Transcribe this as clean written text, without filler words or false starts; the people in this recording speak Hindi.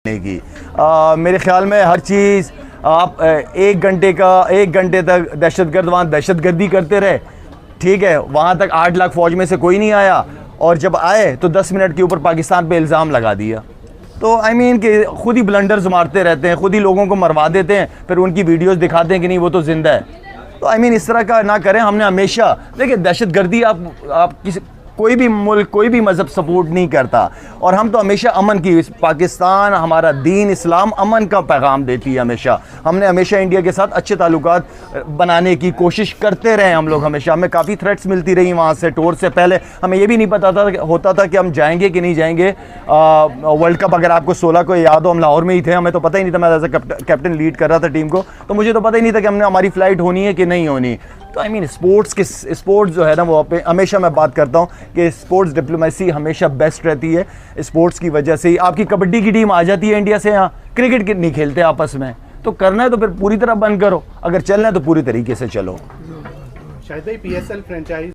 की मेरे ख्याल में हर चीज़ आप एक घंटे तक दहशतगर्द वहाँ दहशतगर्दी करते रहे, ठीक है, वहाँ तक 8 लाख फ़ौज में से कोई नहीं आया, और जब आए तो 10 मिनट के ऊपर पाकिस्तान पे इल्ज़ाम लगा दिया। तो आई मीन कि खुद ही ब्लंडर्स मारते रहते हैं, खुद ही लोगों को मरवा देते हैं, फिर उनकी वीडियोस दिखाते हैं कि नहीं वो तो ज़िंदा है। तो आई मीन इस तरह का ना करें। हमने हमेशा देखिए दहशतगर्दी आप किसी कोई भी मुल्क कोई भी मज़हब सपोर्ट नहीं करता, और हम तो हमेशा अमन की, पाकिस्तान हमारा दीन इस्लाम अमन का पैगाम देती है हमेशा। हमने हमेशा इंडिया के साथ अच्छे ताल्लुकात बनाने की कोशिश करते रहे हम लोग हमेशा। हमें काफ़ी थ्रेट्स मिलती रही वहाँ से, टूर से पहले हमें ये भी नहीं पता होता था कि हम जाएंगे कि नहीं जाएंगे। वर्ल्ड कप अगर आपको 16 को याद हो, हम लाहौर में ही थे, हमें तो पता ही नहीं था। मैं एज अ कैप्टन लीड कर रहा था टीम को, तो मुझे तो पता ही नहीं था कि हमारी फ़्लाइट होनी है कि नहीं होनी। तो आई मीन स्पोर्ट्स जो है ना, वो हमेशा मैं बात करता हूँ कि स्पोर्ट्स डिप्लोमेसी हमेशा बेस्ट रहती है। स्पोर्ट्स की वजह से ही आपकी कबड्डी की टीम आ जाती है इंडिया से, यहाँ क्रिकेट नहीं खेलते आपस में। तो करना है तो फिर पूरी तरह बंद करो, अगर चलना है तो पूरी तरीके से चलो। शायद PSL फ्रेंचाइज